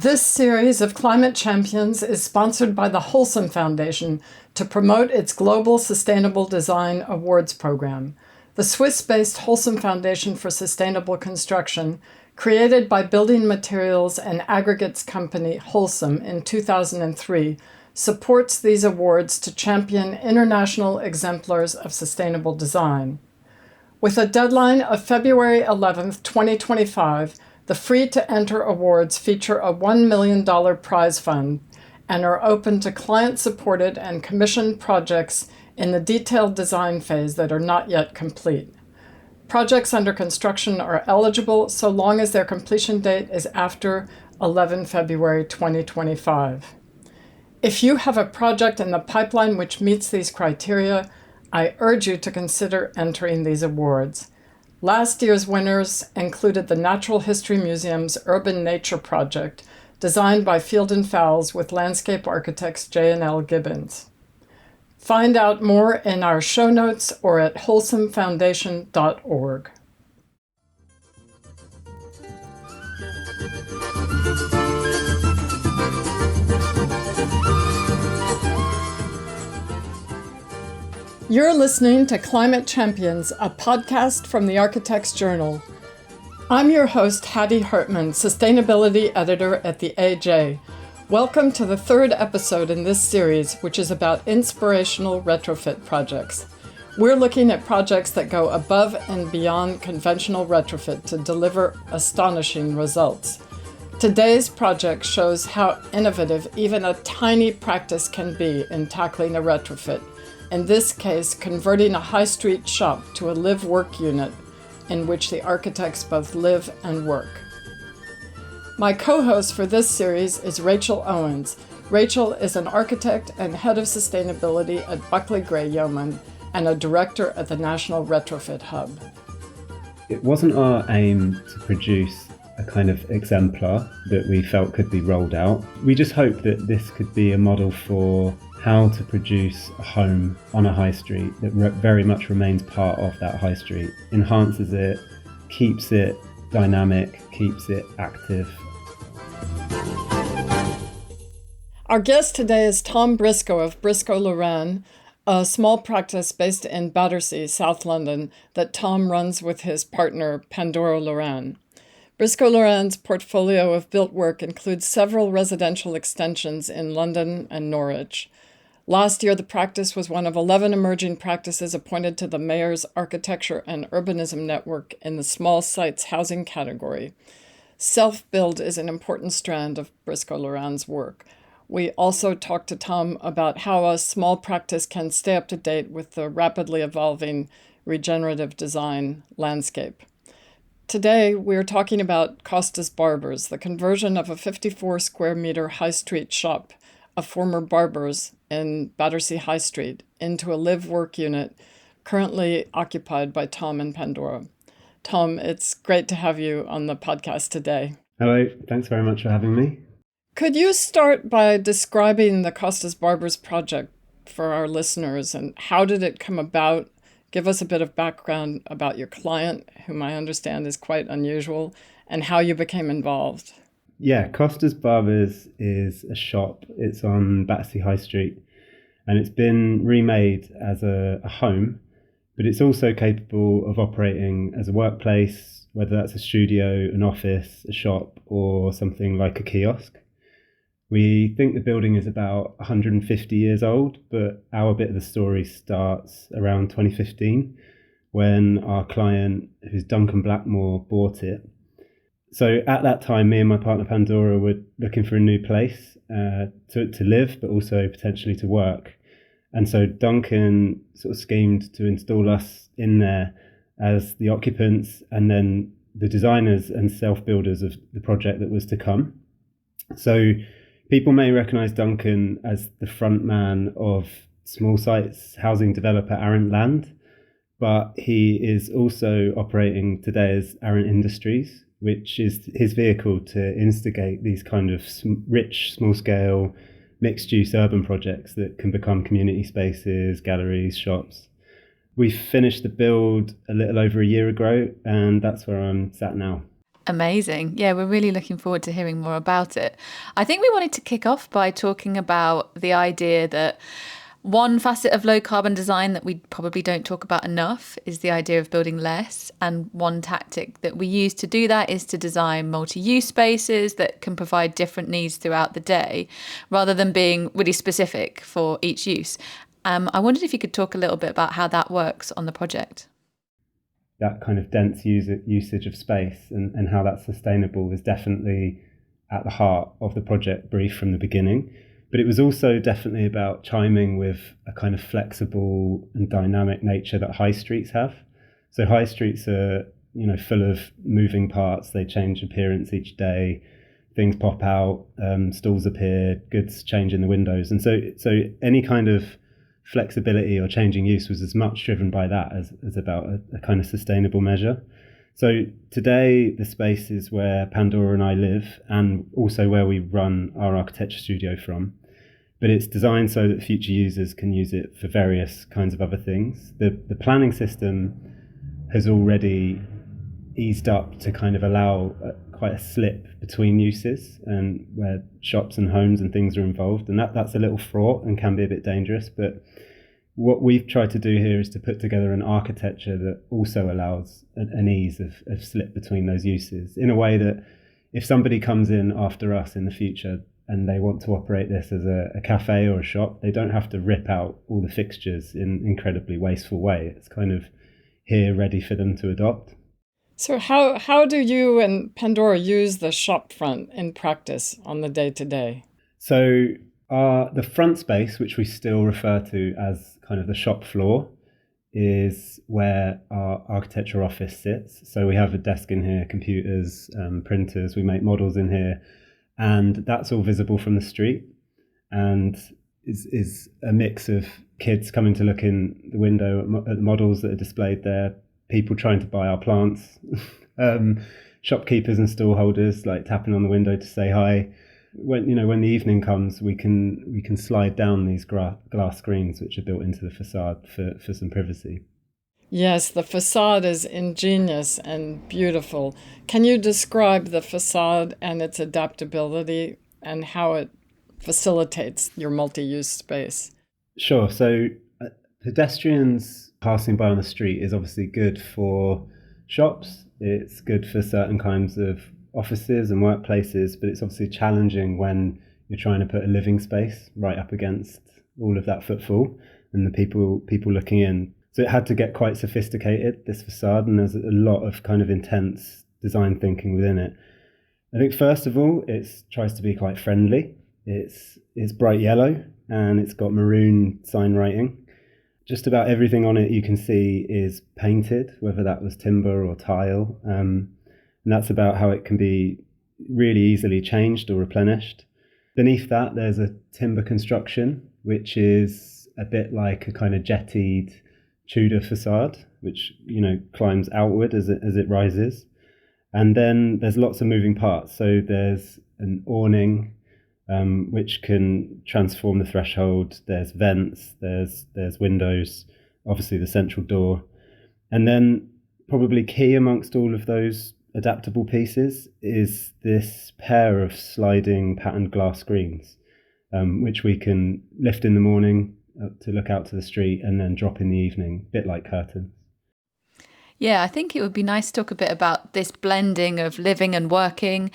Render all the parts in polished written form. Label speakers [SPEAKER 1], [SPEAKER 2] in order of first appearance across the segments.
[SPEAKER 1] This series of Climate Champions is sponsored by the Wholesome Foundation to promote its Global Sustainable Design Awards program. The Swiss-based Wholesome Foundation for Sustainable Construction, created by building materials and aggregates company Wholesome in 2003, supports these awards to champion international exemplars of sustainable design. With a deadline of February 11, 2025, the free-to-enter awards feature a $1 million prize fund and are open to client-supported and commissioned projects in the detailed design phase that are not yet complete. Projects under construction are eligible so long as their completion date is after 11 February 2025. If you have a project in the pipeline which meets these criteria, I urge you to consider entering these awards. Last year's winners included the Natural History Museum's Urban Nature Project, designed by Field and Fowles with landscape architects J&L Gibbons. Find out more in our show notes or at wholesomefoundation.org. You're listening to Climate Champions, a podcast from the Architects Journal. I'm your host, Hattie Hartman, Sustainability Editor at the AJ. Welcome to the third episode in this series, which is about inspirational retrofit projects. We're looking at projects that go above and beyond conventional retrofit to deliver astonishing results. Today's project shows how innovative even a tiny practice can be in tackling a retrofit. In this case, converting a high street shop to a live-work unit in which the architects both live and work. My co-host for this series is Rachael Owens. Rachael is an architect and head of sustainability at Buckley Gray Yeoman and a director at the National Retrofit Hub.
[SPEAKER 2] It wasn't our aim to produce a kind of exemplar that we felt could be rolled out. We just hoped that this could be a model for how to produce a home on a high street that very much remains part of that high street, enhances it, keeps it dynamic, keeps it active.
[SPEAKER 1] Our guest today is Thom Brisco of Brisco Loran, a small practice based in Battersea, South London, that Thom runs with his partner, Pandora Loran. Brisco Loran's portfolio of built work includes several residential extensions in London and Norwich. Last year, the practice was one of 11 emerging practices appointed to the Mayor's Architecture and Urbanism Network in the small sites housing category. Self-build is an important strand of Brisco Loran's work. We also talked to Thom about how a small practice can stay up to date with the rapidly evolving regenerative design landscape. Today, we're talking about Costa Barbers, the conversion of a 54 square meter high street shop, a former Barbers in Battersea High Street, into a live-work unit currently occupied by Thom and Pandora. Thom, it's great to have you on the podcast today.
[SPEAKER 2] Hello, thanks very much for having me.
[SPEAKER 1] Could you start by describing the Costa Barbers project for our listeners, and how did it come about? Give us a bit of background about your client, whom I understand is quite unusual, and how you became involved.
[SPEAKER 2] Yeah, Costa Barbers is a shop. It's on Battersea High Street, and it's been remade as a home, but it's also capable of operating as a workplace, whether that's a studio, an office, a shop, or something like a kiosk. We think the building is about 150 years old, but our bit of the story starts around 2015 when our client, who's Duncan Blackmore, bought it. So at that time, me and my partner Pandora were looking for a new place to live, but also potentially to work. And so Duncan sort of schemed to install us in there as the occupants and then the designers and self-builders of the project that was to come. So people may recognise Duncan as the front man of small sites housing developer Arrant Land, but he is also operating today as Arrant Industries, which is his vehicle to instigate these kind of rich, small-scale, mixed-use urban projects that can become community spaces, galleries, shops. We finished the build a little over a year ago, and that's where I'm sat now.
[SPEAKER 3] Amazing. Yeah, we're really looking forward to hearing more about it. I think we wanted to kick off by talking about the idea that one facet of low carbon design that we probably don't talk about enough is the idea of building less. And one tactic that we use to do that is to design multi use spaces that can provide different needs throughout the day rather than being really specific for each use. I wondered if you could talk a little bit about how that works on the project.
[SPEAKER 2] That kind of dense usage of space and how that's sustainable was definitely at the heart of the project brief from the beginning. But it was also definitely about chiming with a kind of flexible and dynamic nature that high streets have. So high streets are, full of moving parts. They change appearance each day. Things pop out, stalls appear, goods change in the windows. And so any kind of flexibility or changing use was as much driven by that as about a kind of sustainable measure. So today, the space is where Pandora and I live and also where we run our architecture studio from. But it's designed so that future users can use it for various kinds of other things. The planning system has already eased up to kind of allow quite a slip between uses and where shops and homes and things are involved. And that's a little fraught and can be a bit dangerous. But what we've tried to do here is to put together an architecture that also allows an ease of slip between those uses in a way that if somebody comes in after us in the future and they want to operate this as a cafe or a shop, they don't have to rip out all the fixtures in an incredibly wasteful way. It's kind of here ready for them to adopt.
[SPEAKER 1] So how do you and Pandora use the shopfront in practice on the day-to-day?
[SPEAKER 2] So the front space, which we still refer to as kind of the shop floor, is where our architecture office sits. So we have a desk in here, computers, printers, we make models in here, and that's all visible from the street and is a mix of kids coming to look in the window at the models that are displayed there, people trying to buy our plants, shopkeepers and stall holders like tapping on the window to say hi. When the evening comes, we can slide down these glass screens which are built into the facade for some privacy.
[SPEAKER 1] Yes, the facade is ingenious and beautiful. Can you describe the facade and its adaptability and how it facilitates your multi-use space?
[SPEAKER 2] Sure. So pedestrians passing by on the street is obviously good for shops. It's good for certain kinds of offices and workplaces, but it's obviously challenging when you're trying to put a living space right up against all of that footfall and the people looking in. So it had to get quite sophisticated, this facade, and there's a lot of kind of intense design thinking within it. I think first of all, it tries to be quite friendly. It's bright yellow and it's got maroon sign writing. Just about everything on it you can see is painted, whether that was timber or tile. And that's about how it can be really easily changed or replenished. Beneath that, there's a timber construction, which is a bit like a kind of jettied Tudor facade, which climbs outward as it rises. And then there's lots of moving parts. So there's an awning, which can transform the threshold. There's vents, there's windows, obviously the central door. And then probably key amongst all of those adaptable pieces is this pair of sliding patterned glass screens, which we can lift in the morning to look out to the street and then drop in the evening, a bit like curtains.
[SPEAKER 3] Yeah, I think it would be nice to talk a bit about this blending of living and working.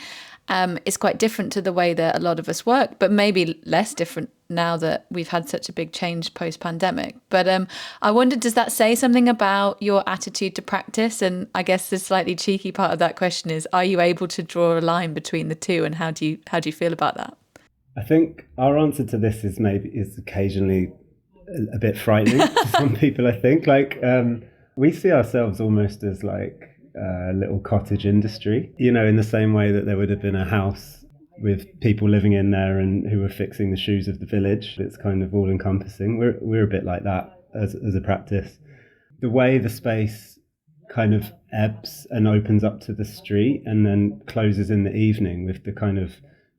[SPEAKER 3] It's quite different to the way that a lot of us work, but maybe less different now that we've had such a big change post-pandemic. But I wondered, does that say something about your attitude to practice? And I guess the slightly cheeky part of that question is, are you able to draw a line between the two, and how do you feel about that?
[SPEAKER 2] I think our answer to this is occasionally a bit frightening to some people. I think we see ourselves almost as like a little cottage industry, in the same way that there would have been a house with people living in there and who were fixing the shoes of the village. It's kind of all encompassing. We're a bit like that as a practice. The way the space kind of ebbs and opens up to the street and then closes in the evening with the kind of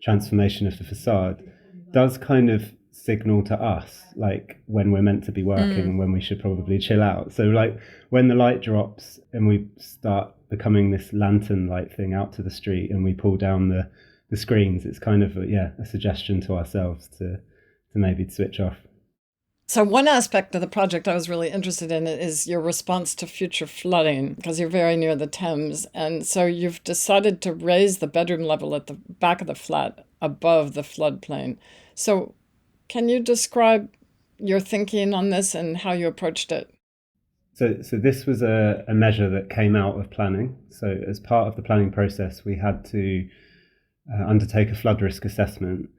[SPEAKER 2] transformation of the facade does kind of signal to us like when we're meant to be working and when we should probably chill out. So like when the light drops and we start becoming this lantern-like thing out to the street, and we pull down the screens. It's kind of a suggestion to ourselves to maybe switch off.
[SPEAKER 1] So one aspect of the project I was really interested in is your response to future flooding, because you're very near the Thames. And so you've decided to raise the bedroom level at the back of the flat above the floodplain. So can you describe your thinking on this and how you approached it?
[SPEAKER 2] So this was a measure that came out of planning. So as part of the planning process, we had to undertake a flood risk assessment.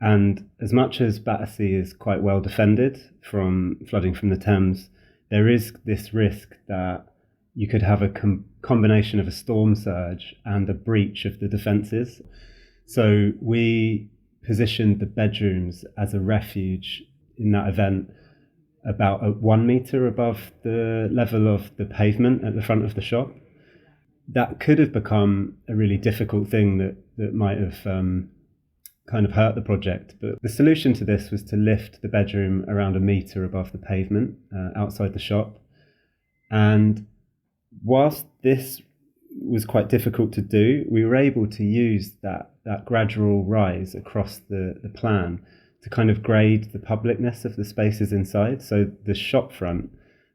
[SPEAKER 2] And as much as Battersea is quite well defended from flooding from the Thames, there is this risk that you could have a combination of a storm surge and a breach of the defences. So we positioned the bedrooms as a refuge in that event about 1 metre above the level of the pavement at the front of the shop. That could have become a really difficult thing that might have kind of hurt the project. But the solution to this was to lift the bedroom around 1 metre above the pavement outside the shop. And whilst this was quite difficult to do, we were able to use that gradual rise across the plan to kind of grade the publicness of the spaces inside. So the shop front,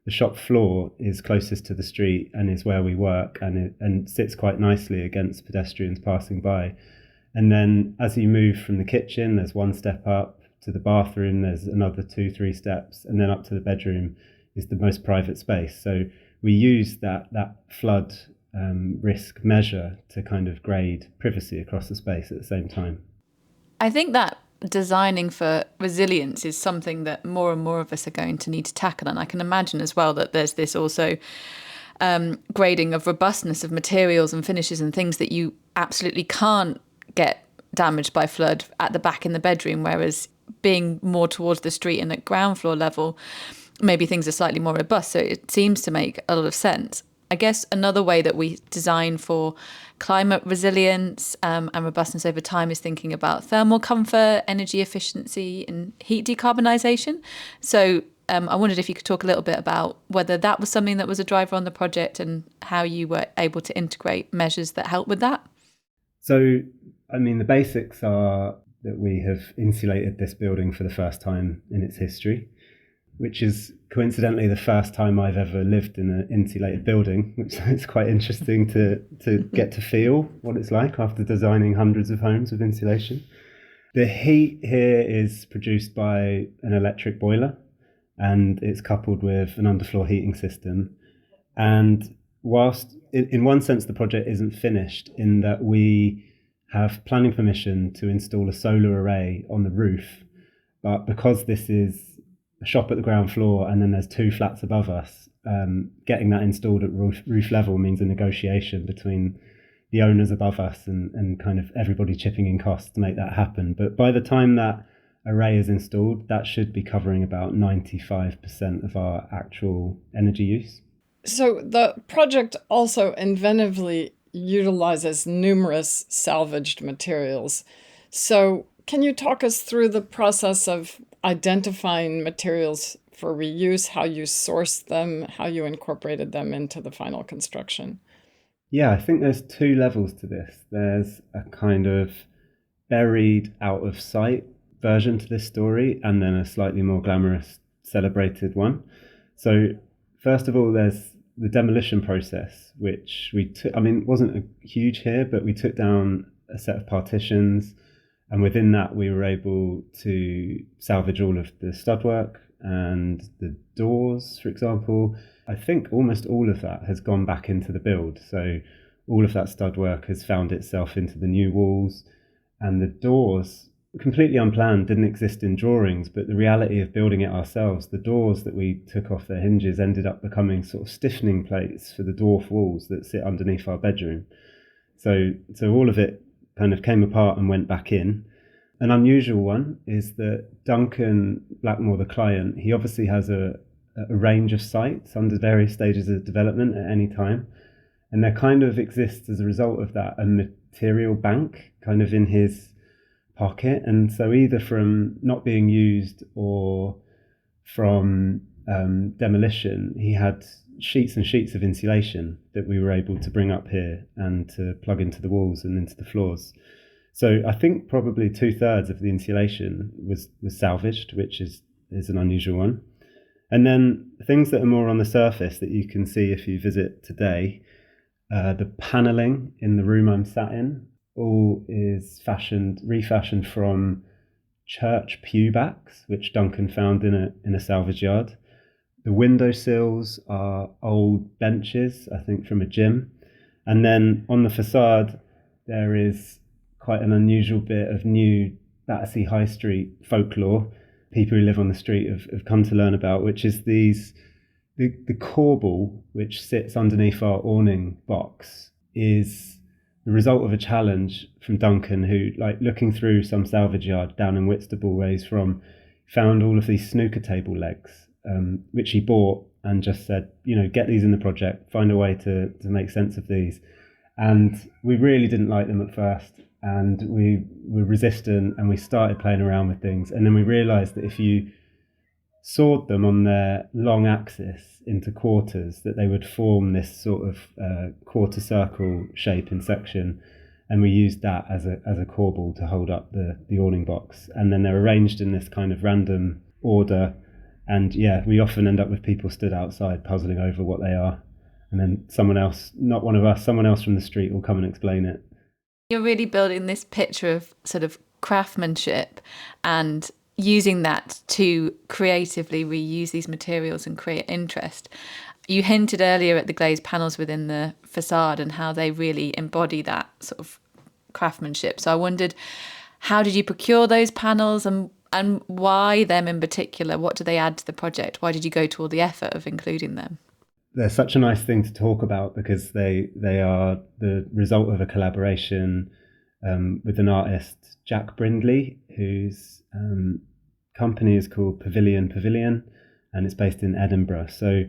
[SPEAKER 2] the shop floor is closest to the street and is where we work, and sits quite nicely against pedestrians passing by. And then as you move from the kitchen, there's one step up to the bathroom, there's another 2-3 steps, and then up to the bedroom is the most private space. So we use that flood risk measure to kind of grade privacy across the space at the same time.
[SPEAKER 3] I think that designing for resilience is something that more and more of us are going to need to tackle. And I can imagine as well that there's this also grading of robustness of materials and finishes and things that you absolutely can't get damaged by flood at the back in the bedroom, whereas being more towards the street and at ground floor level, maybe things are slightly more robust. So it seems to make a lot of sense. I guess another way that we design for climate resilience and robustness over time is thinking about thermal comfort, energy efficiency and heat decarbonisation. So I wondered if you could talk a little bit about whether that was something that was a driver on the project and how you were able to integrate measures that help with that.
[SPEAKER 2] So, I mean, the basics are that we have insulated this building for the first time in its history, which is coincidentally the first time I've ever lived in an insulated building, which is quite interesting to get to feel what it's like after designing hundreds of homes with insulation. The heat here is produced by an electric boiler, and it's coupled with an underfloor heating system. And whilst in one sense the project isn't finished, in that we have planning permission to install a solar array on the roof, but because this is a shop at the ground floor and then there's 2 flats above us, getting that installed at roof level means a negotiation between the owners above us and kind of everybody chipping in costs to make that happen. But by the time that array is installed, that should be covering about 95% of our actual energy use.
[SPEAKER 1] So the project also inventively utilizes numerous salvaged materials. So can you talk us through the process of identifying materials for reuse, how you sourced them, how you incorporated them into the final construction?
[SPEAKER 2] Yeah, I think there's 2 levels to this. There's a kind of buried out of sight version to this story, and then a slightly more glamorous, celebrated one. So first of all, there's the demolition process, which we took, I mean, it wasn't huge here, but we took down a set of partitions, and within that we were able to salvage all of the studwork and the doors, for example. I think almost all of that has gone back into the build. So all of that studwork has found itself into the new walls, and the doors, completely unplanned, didn't exist in drawings, but the reality of building it ourselves, the doors that we took off their hinges ended up becoming sort of stiffening plates for the dwarf walls that sit underneath our bedroom. So all of it kind of came apart and went back in. An unusual one is that Duncan Blackmore, the client, he obviously has a range of sites under various stages of development at any time, and there kind of exists as a result of that a material bank kind of in his pocket. And so either from not being used or from demolition, he had sheets and sheets of insulation that we were able to bring up here and to plug into the walls and into the floors. So I think probably 2/3 of the insulation was salvaged, which is an unusual one. And then things that are more on the surface that you can see if you visit today, the panelling in the room I'm sat in, all is refashioned from church pew backs, which Duncan found in a salvage yard. The windowsills are old benches, I think from a gym. And then on the facade, there is quite an unusual bit of new Battersea High Street folklore people who live on the street have come to learn about, which is the corbel, which sits underneath our awning box, is the result of a challenge from Duncan, who, like, looking through some salvage yard down in Whitstable where he's from, found all of these snooker table legs, which he bought and just said, get these in the project, find a way to make sense of these. And we really didn't like them at first, and we were resistant, and we started playing around with things. And then we realised that if you sawed them on their long axis into quarters, that they would form this sort of quarter circle shape in section. And we used that as a corbel to hold up the awning box. And then they're arranged in this kind of random order. And yeah, we often end up with people stood outside puzzling over what they are. And then someone else, not one of us, someone else from the street will come and explain it.
[SPEAKER 3] You're really building this picture of sort of craftsmanship and using that to creatively reuse these materials and create interest. You hinted earlier at the glazed panels within the facade and how they really embody that sort of craftsmanship. So I wondered, how did you procure those panels, and why them in particular? What do they add to the project? Why did you go to all the effort of including them?
[SPEAKER 2] They're such a nice thing to talk about because they are the result of a collaboration with an artist, Jack Brindley, whose company is called Pavilion, and it's based in Edinburgh. So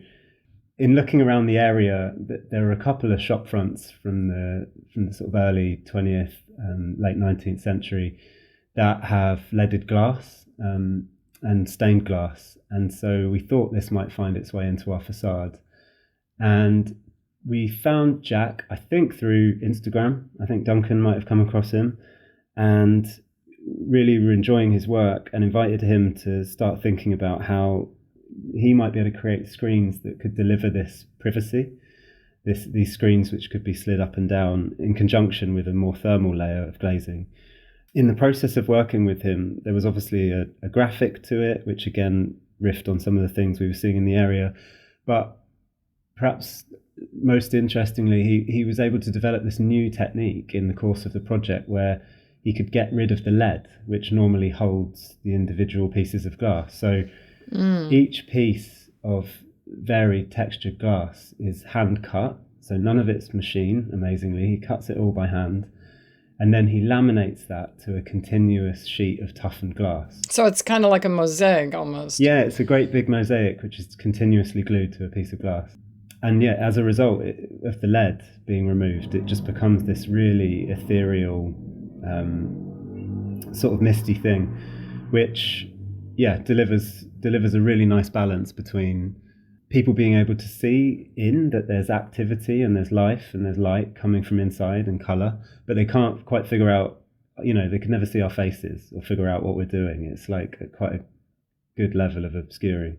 [SPEAKER 2] in looking around the area, there are a couple of shop fronts from the sort of early 20th, late 19th century that have leaded glass and stained glass. And so we thought this might find its way into our facade. And we found Jack, I think, through Instagram. I think Duncan might have come across him, and really were enjoying his work and invited him to start thinking about how he might be able to create screens that could deliver this privacy, these screens which could be slid up and down in conjunction with a more thermal layer of glazing. In the process of working with him, there was obviously a graphic to it, which again riffed on some of the things we were seeing in the area. But perhaps most interestingly, he was able to develop this new technique in the course of the project where he could get rid of the lead, which normally holds the individual pieces of glass. So each piece of varied textured glass is hand cut. So none of it's machine, amazingly. He cuts it all by hand. And then he laminates that to a continuous sheet of toughened glass.
[SPEAKER 1] So it's kind of like a mosaic almost.
[SPEAKER 2] Yeah, it's a great big mosaic, which is continuously glued to a piece of glass. And yeah, as a result of the lead being removed, it just becomes this really ethereal, sort of misty thing, which, yeah, delivers a really nice balance between people being able to see in that there's activity and there's life and there's light coming from inside and colour, but they can't quite figure out, they can never see our faces or figure out what we're doing. It's like quite a good level of obscuring.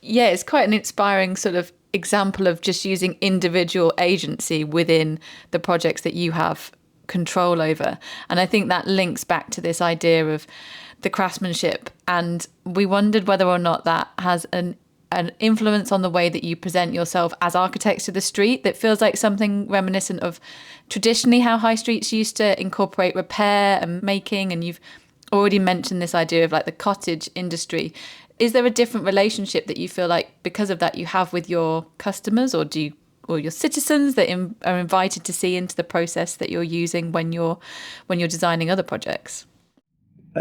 [SPEAKER 3] Yeah, it's quite an inspiring sort of example of just using individual agency within the projects that you have control over. And I think that links back to this idea of the craftsmanship. And we wondered whether or not that has an influence on the way that you present yourself as architects to the street, that feels like something reminiscent of traditionally how high streets used to incorporate repair and making. And you've already mentioned this idea of like the cottage industry. Is there a different relationship that you feel like because of that you have with your customers, or your citizens that are invited to see into the process that you're using when you're designing other projects?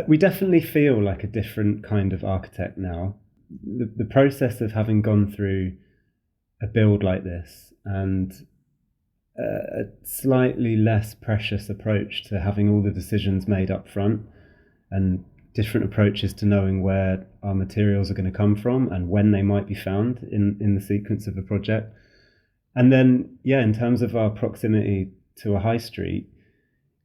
[SPEAKER 2] We definitely feel like a different kind of architect now. The process of having gone through a build like this and a slightly less precious approach to having all the decisions made up front and different approaches to knowing where our materials are going to come from and when they might be found in the sequence of a project. And then, in terms of our proximity to a high street,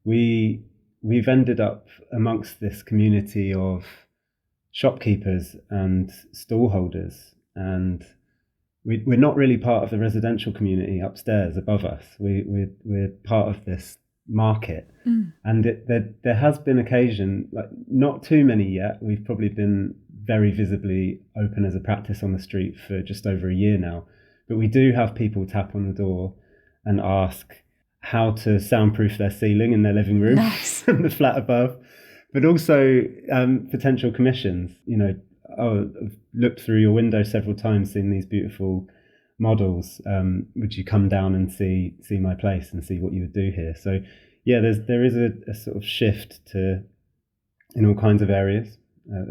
[SPEAKER 2] we've ended up amongst this community of shopkeepers and stall holders, and we're not really part of the residential community upstairs above us. We're part of this market, and there has been occasion, like not too many yet. We've probably been very visibly open as a practice on the street for just over a year now, but we do have people tap on the door and ask how to soundproof their ceiling in their living room from the flat above, but also potential commissions. I've looked through your window several times, seeing these beautiful models. Would you come down and see my place and see what you would do here? So there is a sort of shift in all kinds of areas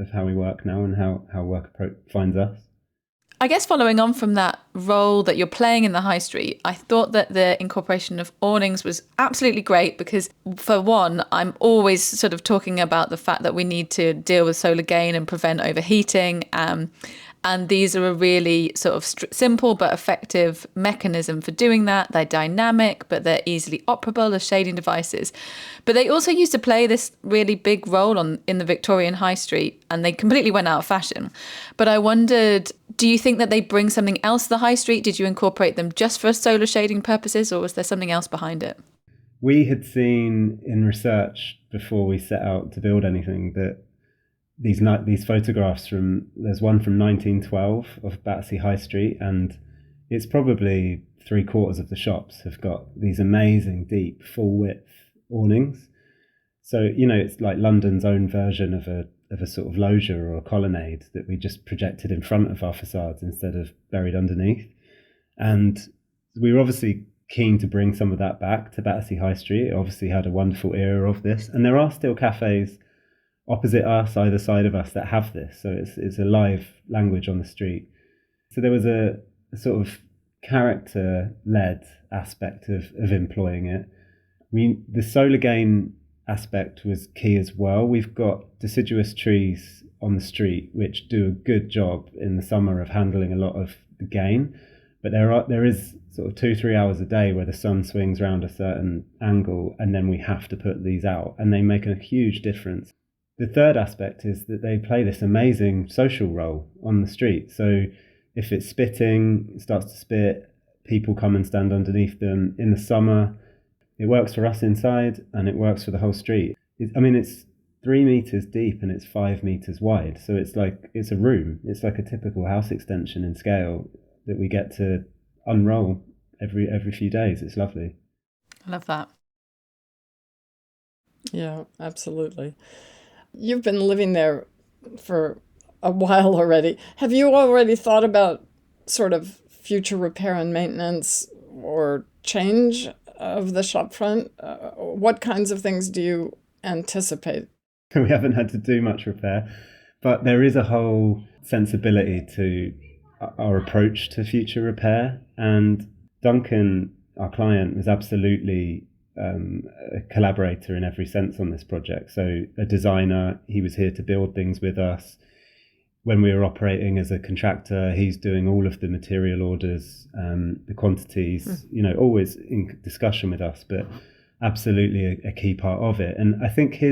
[SPEAKER 2] of how we work now and how work finds us.
[SPEAKER 3] I guess following on from that role that you're playing in the high street, I thought that the incorporation of awnings was absolutely great because, for one, I'm always sort of talking about the fact that we need to deal with solar gain and prevent overheating. And these are a really sort of simple but effective mechanism for doing that. They're dynamic, but they're easily operable as shading devices. But they also used to play this really big role in the Victorian High Street, and they completely went out of fashion. But I wondered, do you think that they bring something else to the high street? Did you incorporate them just for solar shading purposes, or was there something else behind it?
[SPEAKER 2] We had seen in research before we set out to build anything that these photographs there's one from 1912 of Battersea High Street, and it's probably 3/4 of the shops have got these amazing deep full width awnings. So it's like London's own version of a sort of loggia or a colonnade that we just projected in front of our facades instead of buried underneath. And we were obviously keen to bring some of that back to Battersea High Street. It obviously had a wonderful era of this, and there are still cafes opposite us, either side of us, that have this. So it's a live language on the street. So there was a sort of character-led aspect of employing it. The solar gain aspect was key as well. We've got deciduous trees on the street which do a good job in the summer of handling a lot of the gain, but there is sort of 2-3 hours a day where the sun swings around a certain angle, and then we have to put these out, and they make a huge difference. The third aspect is that they play this amazing social role on the street. So if it's spitting, it starts to spit, people come and stand underneath them. In the summer, it works for us inside and it works for the whole street. It's 3 meters deep and it's 5 meters wide. So it's a room. It's like a typical house extension in scale that we get to unroll every few days. It's lovely.
[SPEAKER 3] I love that.
[SPEAKER 1] Yeah, absolutely. You've been living there for a while already. Have you already thought about sort of future repair and maintenance or change of the shopfront? What kinds of things do you anticipate?
[SPEAKER 2] We haven't had to do much repair, but there is a whole sensibility to our approach to future repair. And Duncan, our client, was absolutely a collaborator in every sense on this project. So a designer, he was here to build things with us. When we were operating as a contractor, he's doing all of the material orders, the quantities, always in discussion with us, but absolutely a key part of it. And I think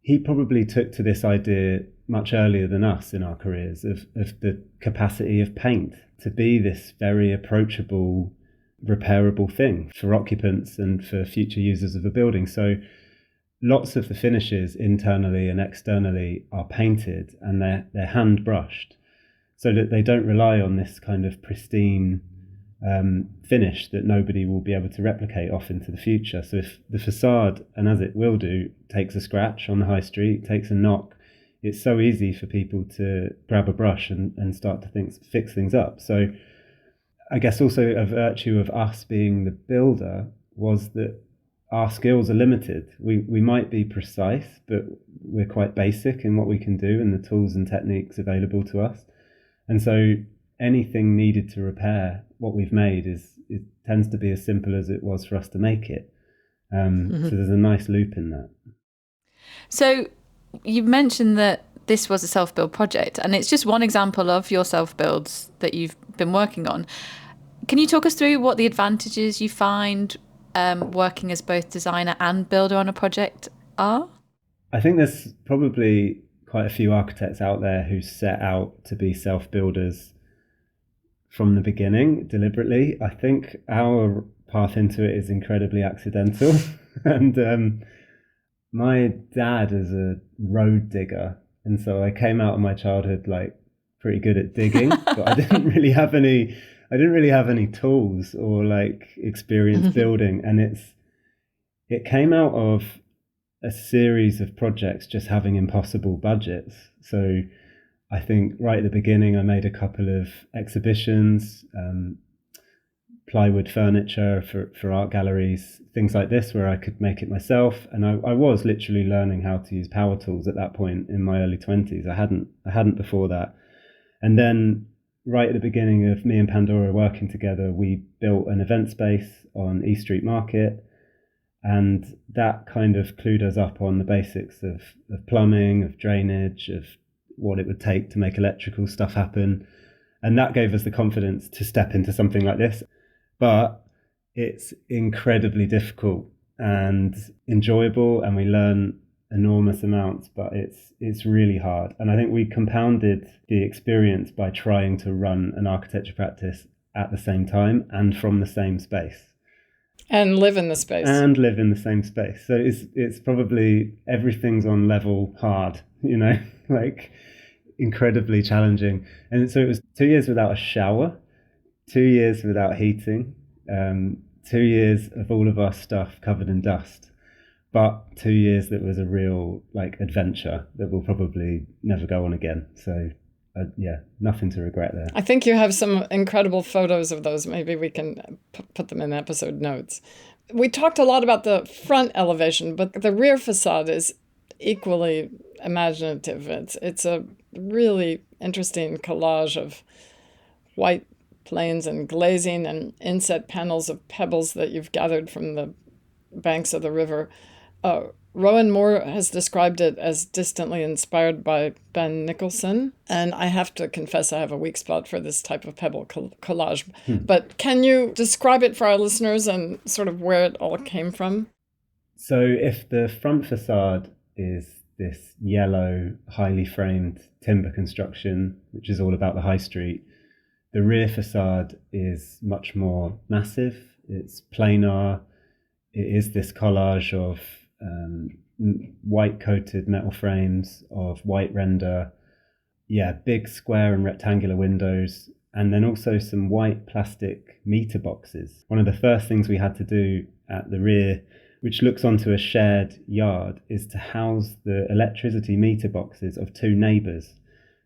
[SPEAKER 2] he probably took to this idea much earlier than us in our careers of the capacity of paint to be this very approachable, repairable thing for occupants and for future users of a building. So lots of the finishes internally and externally are painted, and they're hand brushed, so that they don't rely on this kind of pristine finish that nobody will be able to replicate off into the future. So if the facade, and as it will do, takes a scratch on the high street, takes a knock, it's so easy for people to grab a brush and start to fix things up. So I guess also a virtue of us being the builder was that our skills are limited. We might be precise, but we're quite basic in what we can do and the tools and techniques available to us. And so anything needed to repair what we've made it tends to be as simple as it was for us to make it. So there's a nice loop in that.
[SPEAKER 3] So You mentioned that this was a self-build project, and it's just one example of your self-builds that you've been working on. Can you talk us through what the advantages you find working as both designer and builder on a project are?
[SPEAKER 2] I think there's probably quite a few architects out there who set out to be self-builders from the beginning deliberately. I think our path into it is incredibly accidental. And my dad is a road digger, and so I came out of my childhood like pretty good at digging, but I didn't really have any tools or like experience building. And it came out of a series of projects just having impossible budgets. So I think right at the beginning I made a couple of exhibitions, plywood furniture for art galleries, things like this where I could make it myself. And I was literally learning how to use power tools at that point in my early 20s. I hadn't before that. And then right at the beginning of me and Pandora working together, we built an event space on East Street Market. And that kind of clued us up on the basics of plumbing, of drainage, of what it would take to make electrical stuff happen. And that gave us the confidence to step into something like this. But it's incredibly difficult and enjoyable, and we learn enormous amounts, but it's really hard. And I think we compounded the experience by trying to run an architecture practice at the same time and from the same space.
[SPEAKER 1] And live in the space.
[SPEAKER 2] And live in the same space. So it's probably everything's on level hard, like incredibly challenging. And so it was 2 years without a shower, 2 years without heating, 2 years of all of our stuff covered in dust, but 2 years that was a real like adventure that will probably never go on again. So nothing to regret there.
[SPEAKER 1] I think you have some incredible photos of those. Maybe we can put them in episode notes. We talked a lot about the front elevation, but the rear facade is equally imaginative. It's a really interesting collage of white planes and glazing and inset panels of pebbles that you've gathered from the banks of the river. Rowan Moore has described it as distantly inspired by Ben Nicholson, and I have to confess I have a weak spot for this type of pebble collage. But can you describe it for our listeners and sort of where it all came from?
[SPEAKER 2] So if the front facade is this yellow, highly framed timber construction, which is all about the high street, the rear facade is much more massive. It's planar. It is this collage of white coated metal frames, of white render, big square and rectangular windows, and then also some white plastic meter boxes. One of the first things we had to do at the rear, which looks onto a shared yard, is to house the electricity meter boxes of two neighbours.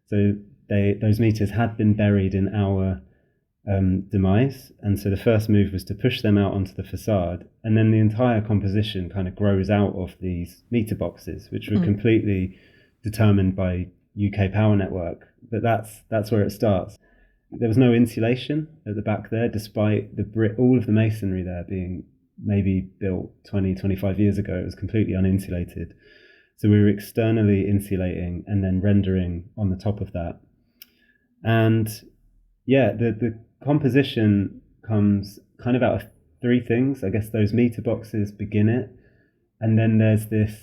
[SPEAKER 2] So those meters had been buried in our demise, and so the first move was to push them out onto the facade, and then the entire composition kind of grows out of these meter boxes, which were completely determined by UK Power Network. But that's where it starts. There was no insulation at the back there, despite all of the masonry there being maybe built 20, 25 years ago. It was completely uninsulated. So we were externally insulating and then rendering on the top of that. And the composition comes kind of out of three things. I guess those meter boxes begin it. And then there's this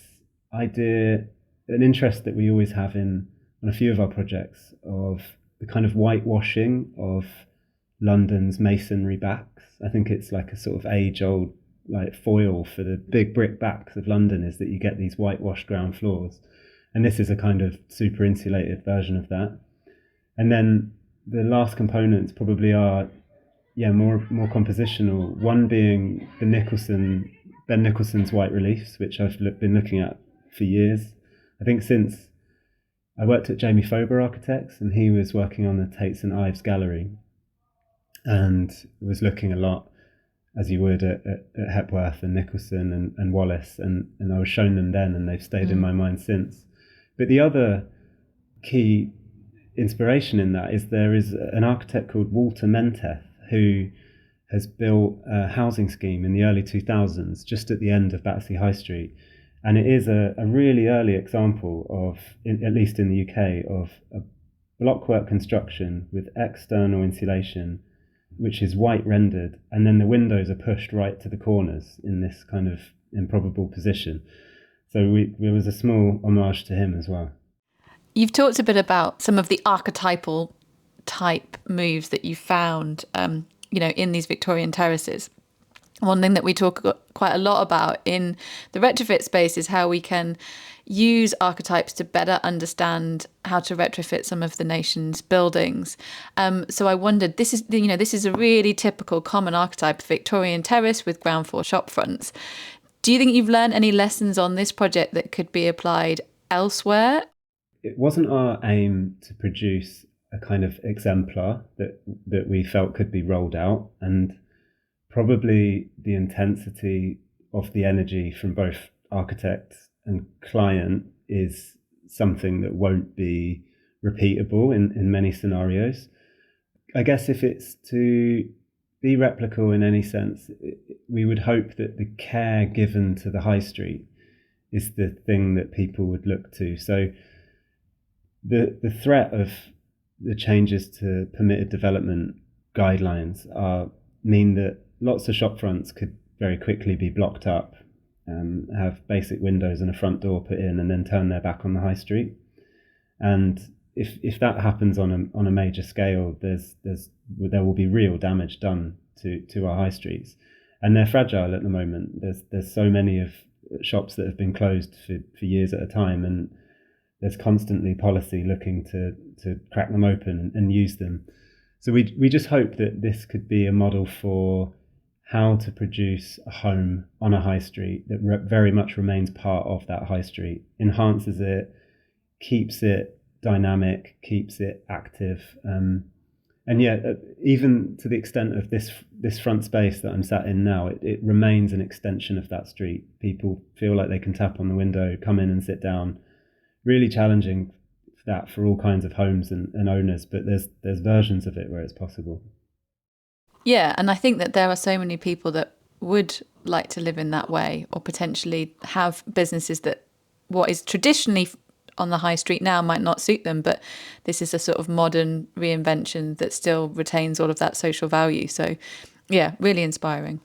[SPEAKER 2] idea, an interest that we always have on a few of our projects, of the kind of whitewashing of London's masonry backs. I think it's like a sort of age-old like foil for the big brick backs of London, is that you get these whitewashed ground floors. And this is a kind of super insulated version of that. And then the last components probably are more compositional. One being Ben Nicholson's white reliefs, which I've been looking at for years. I think since I worked at Jamie Fober Architects, and he was working on the Tate St Ives Gallery, and was looking a lot, as you would, at Hepworth and Nicholson and Wallace, and I was shown them then, and they've stayed in my mind since. But the other key inspiration in that is there is an architect called Walter Menteth, who has built a housing scheme in the early 2000s just at the end of Battersea High Street, And it is a really early example of, at least in the UK, of a blockwork construction with external insulation, which is white rendered, and then the windows are pushed right to the corners in this kind of improbable position. So there was a small homage to him as well.
[SPEAKER 3] You've talked a bit about some of the archetypal type moves that you found, in these Victorian terraces. One thing that we talk quite a lot about in the retrofit space is how we can use archetypes to better understand how to retrofit some of the nation's buildings. So I wondered, this is a really typical common archetype, Victorian terrace with ground floor shop fronts. Do you think you've learned any lessons on this project that could be applied elsewhere?
[SPEAKER 2] It wasn't our aim to produce a kind of exemplar that we felt could be rolled out, and probably the intensity of the energy from both architect and client is something that won't be repeatable in many scenarios. I guess if it's to be replicable in any sense, we would hope that the care given to the high street is the thing that people would look to. So the threat of the changes to permitted development guidelines mean that lots of shop fronts could very quickly be blocked up, have basic windows and a front door put in, and then turn their back on the high street. And if that happens on a major scale, there will be real damage done to our high streets, and they're fragile at the moment. There's so many of shops that have been closed for years at a time, and there's constantly policy looking to crack them open and use them. So we just hope that this could be a model for how to produce a home on a high street that very much remains part of that high street, enhances it, keeps it dynamic, keeps it active. And yet, even to the extent of this front space that I'm sat in now, it remains an extension of that street. People feel like they can tap on the window, come in and sit down. Really challenging that for all kinds of homes and owners, but there's versions of it where it's possible.
[SPEAKER 3] Yeah, and I think that there are so many people that would like to live in that way, or potentially have businesses that what is traditionally on the high street now might not suit them, but this is a sort of modern reinvention that still retains all of that social value. So yeah, really inspiring.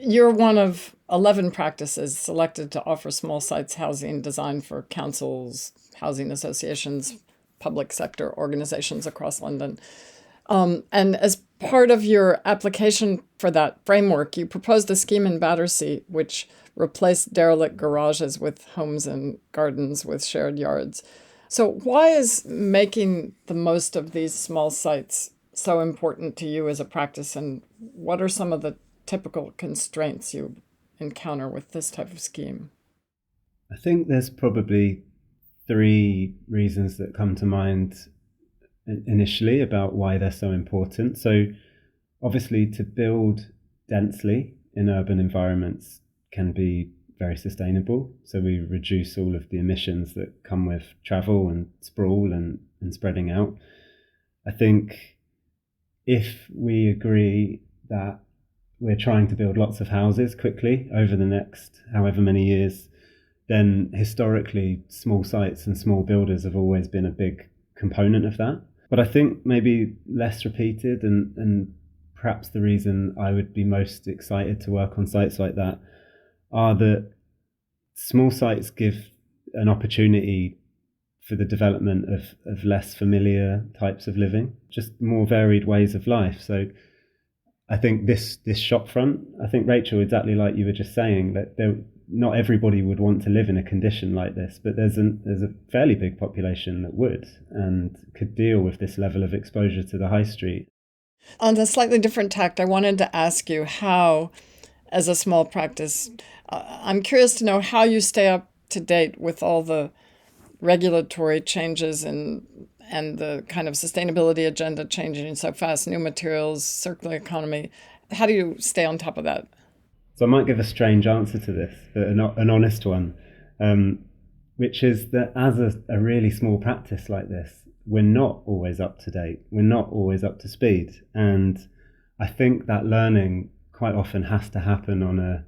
[SPEAKER 1] You're one of 11 practices selected to offer small sites housing design for councils, housing associations, public sector organizations across London. And as part of your application for that framework, you proposed a scheme in Battersea which replaced derelict garages with homes and gardens with shared yards. So why is making the most of these small sites so important to you as a practice, and what are some of the typical constraints you encounter with this type of scheme?
[SPEAKER 2] I think there's probably 3 reasons that come to mind initially about why they're so important. So obviously, to build densely in urban environments can be very sustainable. So we reduce all of the emissions that come with travel and sprawl and spreading out. I think if we agree that we're trying to build lots of houses quickly over the next however many years, then historically small sites and small builders have always been a big component of that. But I think maybe less repeated, and perhaps the reason I would be most excited to work on sites like that are that small sites give an opportunity for the development of less familiar types of living, just more varied ways of life. So I think this shop front, I think, Rachael, exactly like you were just saying, that not everybody would want to live in a condition like this, but there's a fairly big population that would and could deal with this level of exposure to the high street.
[SPEAKER 1] On a slightly different tact, I wanted to ask you how, as a small practice, I'm curious to know how you stay up to date with all the regulatory changes and the kind of sustainability agenda changing so fast, new materials, circular economy. How do you stay on top of that?
[SPEAKER 2] So I might give a strange answer to this, but an honest one, which is that as a really small practice like this, we're not always up to date. We're not always up to speed. And I think that learning quite often has to happen on a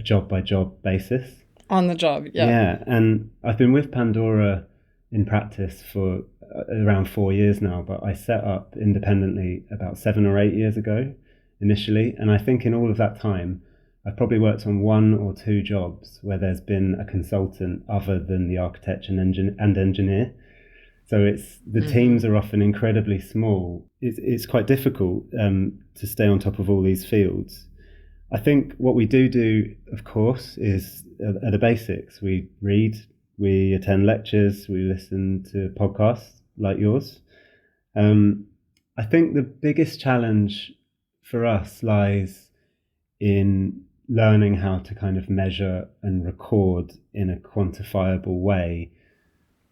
[SPEAKER 2] job-by-job basis.
[SPEAKER 1] On the job, yeah.
[SPEAKER 2] Yeah, and I've been with Pandora in practice for around 4 years now, but I set up independently about 7 or 8 years ago initially. And I think in all of that time, I've probably worked on 1 or 2 jobs where there's been a consultant other than the architect and engineer. So it's the teams are often incredibly small. It's quite difficult to stay on top of all these fields. I think what we do, of course, is the basics. We read, we attend lectures, we listen to podcasts like yours. I think the biggest challenge for us lies in learning how to kind of measure and record in a quantifiable way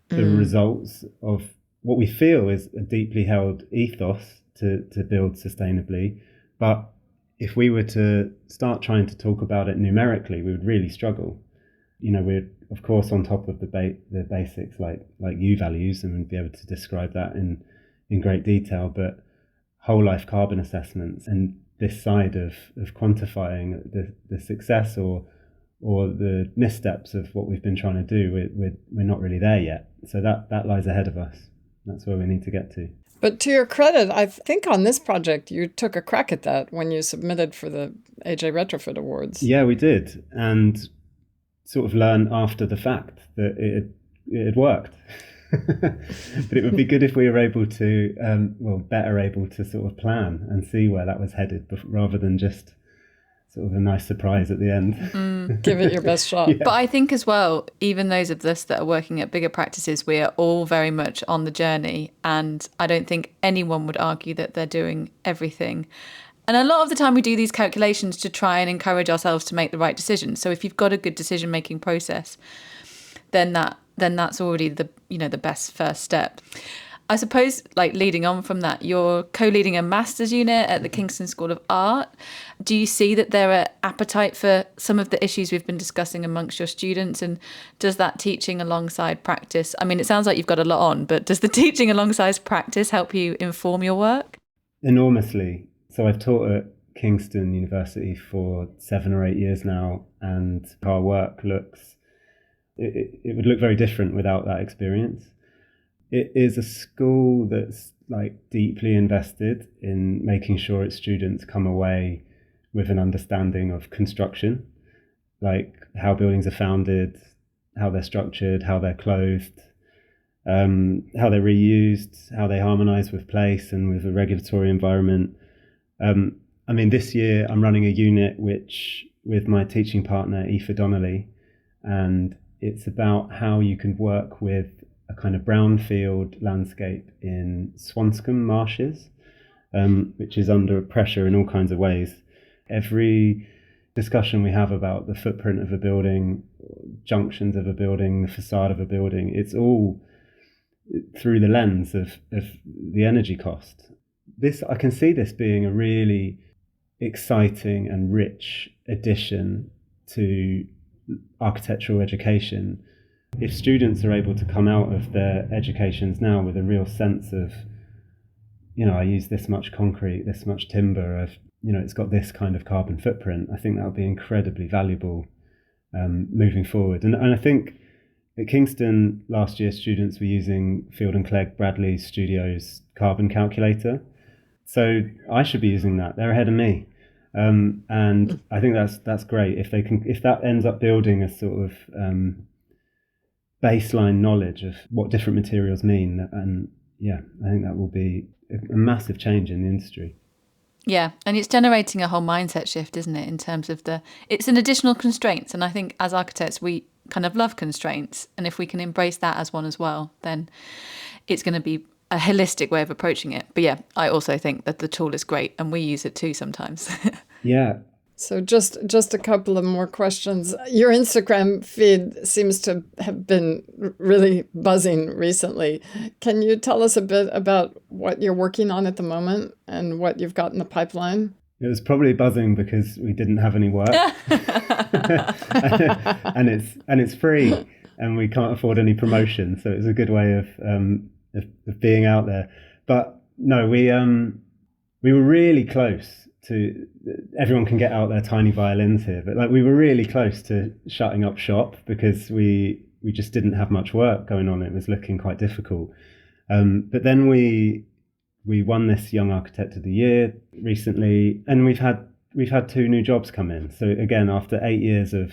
[SPEAKER 2] the results of what we feel is a deeply held ethos to build sustainably. But if we were to start trying to talk about it numerically, we would really struggle. You know, we're of course on top of the basics like U values, and we'd be able to describe that in great detail, but whole life carbon assessments and this side of quantifying the success or the missteps of what we've been trying to do, we're not really there yet. So that lies ahead of us. That's where we need to get to.
[SPEAKER 1] But to your credit, I think on this project, you took a crack at that when you submitted for the AJ Retrofit Awards.
[SPEAKER 2] Yeah, we did. And sort of learned after the fact that it worked. But it would be good if we were able to, better able to sort of plan and see where that was headed rather than just sort of a nice surprise at the end.
[SPEAKER 1] Give it your best shot.
[SPEAKER 2] Yeah.
[SPEAKER 3] But I think as well, even those of us that are working at bigger practices, we are all very much on the journey. And I don't think anyone would argue that they're doing everything. And a lot of the time we do these calculations to try and encourage ourselves to make the right decision. So if you've got a good decision-making process, then that's already the best first step. I suppose, like, leading on from that, you're co-leading a master's unit at the Kingston School of Art. Do you see that there are appetite for some of the issues we've been discussing amongst your students? And does that teaching alongside practice, I mean, it sounds like you've got a lot on, but does the teaching alongside practice help you inform your work?
[SPEAKER 2] Enormously. So I've taught at Kingston University for 7 or 8 years now, and our work it would look very different without that experience. It is a school that's like deeply invested in making sure its students come away with an understanding of construction, like how buildings are founded, how they're structured, how they're clothed, how they're reused, how they harmonise with place and with the regulatory environment. I mean, this year I'm running a unit with my teaching partner, Aoife Donnelly, and it's about how you can work with a kind of brownfield landscape in Swanscombe marshes, which is under pressure in all kinds of ways. Every discussion we have about the footprint of a building, junctions of a building, the facade of a building, it's all through the lens of the energy cost. I can see this being a really exciting and rich addition to architectural education. If students are able to come out of their educations now with a real sense of, I use this much concrete, this much timber, it's got this kind of carbon footprint, I think that'll be incredibly valuable moving forward. And I think at Kingston last year, students were using Field and Clegg Bradley's Studio's carbon calculator. So I should be using that. They're ahead of me. And I think that's great. If that ends up building a sort of baseline knowledge of what different materials mean, and I think that will be a massive change in the industry.
[SPEAKER 3] Yeah, and it's generating a whole mindset shift, isn't it, in terms of it's an additional constraint. And I think as architects, we kind of love constraints. And if we can embrace that as one as well, then it's going to be a holistic way of approaching it. But yeah, I also think that the tool is great and we use it too sometimes.
[SPEAKER 2] Yeah.
[SPEAKER 1] So just a couple of more questions. Your Instagram feed seems to have been really buzzing recently. Can you tell us a bit about what you're working on at the moment and what you've got in the pipeline?
[SPEAKER 2] It was probably buzzing because we didn't have any work. and it's free and we can't afford any promotion. So it's a good way of being out there. But no, we were really close to everyone can get out their tiny violins here, but like we were really close to shutting up shop because we just didn't have much work going on. It was looking quite difficult. But then we won this Young Architect of the Year recently, and we've had 2 new jobs come in. So again, after 8 years of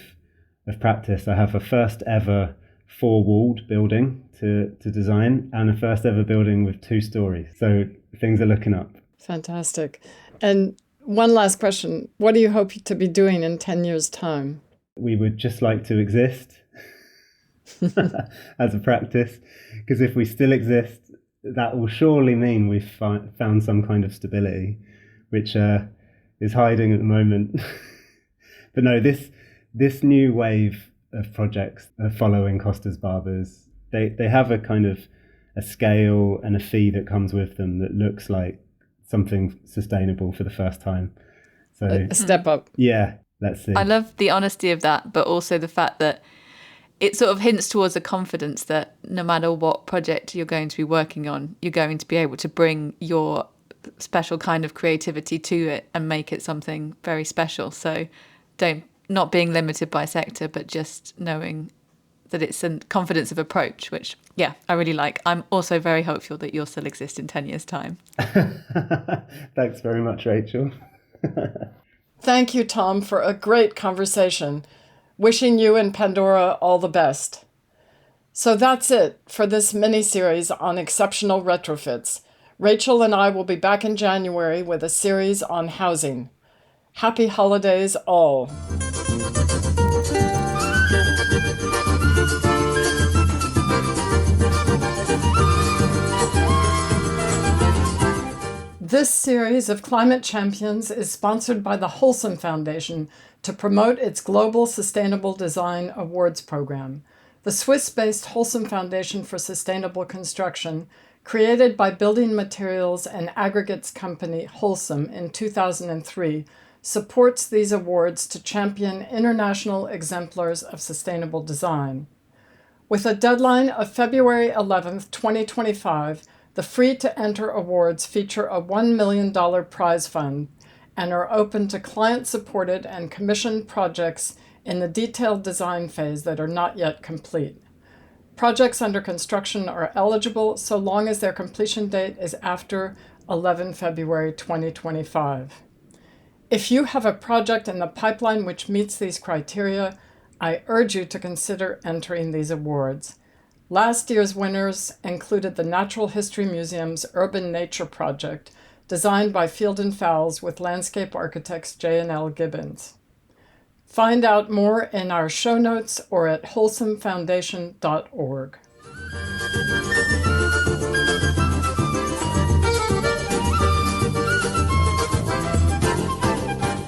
[SPEAKER 2] practice, I have a first ever 4-walled building to design and a first ever building with 2 stories. So things are looking up.
[SPEAKER 1] Fantastic. And one last question. What do you hope to be doing in 10 years' time?
[SPEAKER 2] We would just like to exist as a practice, because if we still exist, that will surely mean we've found some kind of stability, which is hiding at the moment. But no, this new wave of projects following Costa Barbers, they have a kind of a scale and a fee that comes with them that looks like something sustainable for the first time. So
[SPEAKER 1] a step up.
[SPEAKER 2] Yeah, let's see.
[SPEAKER 3] I love the honesty of that, but also the fact that it sort of hints towards a confidence that no matter what project you're going to be working on, you're going to be able to bring your special kind of creativity to it and make it something very special. So not being limited by sector, but just knowing that it's a confidence of approach, which, yeah, I really like. I'm also very hopeful that you'll still exist in 10 years' time.
[SPEAKER 2] Thanks very much, Rachael.
[SPEAKER 1] Thank you, Thom, for a great conversation. Wishing you and Pandora all the best. So that's it for this mini-series on exceptional retrofits. Rachael and I will be back in January with a series on housing. Happy holidays all. This series of Climate Champions is sponsored by the Wholesome Foundation to promote its Global Sustainable Design Awards program. The Swiss-based Wholesome Foundation for Sustainable Construction, created by building materials and aggregates company Wholesome in 2003, supports these awards to champion international exemplars of sustainable design. With a deadline of February 11th, 2025, the free-to-enter awards feature a $1 million prize fund and are open to client-supported and commissioned projects in the detailed design phase that are not yet complete. Projects under construction are eligible so long as their completion date is after 11 February 2025. If you have a project in the pipeline which meets these criteria, I urge you to consider entering these awards. Last year's winners included the Natural History Museum's Urban Nature Project, designed by Field and Fowles with landscape architects J&L Gibbons. Find out more in our show notes or at wholesomefoundation.org.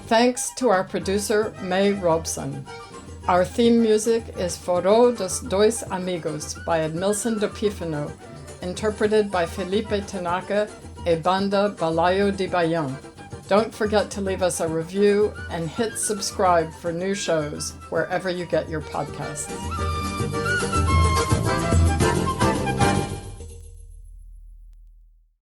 [SPEAKER 1] Thanks to our producer, May Robson. Our theme music is Foro dos Dois Amigos by Edmilson de Pifano, interpreted by Felipe Tanaka e Banda Balaio de Baião. Don't forget to leave us a review and hit subscribe for new shows wherever you get your podcasts.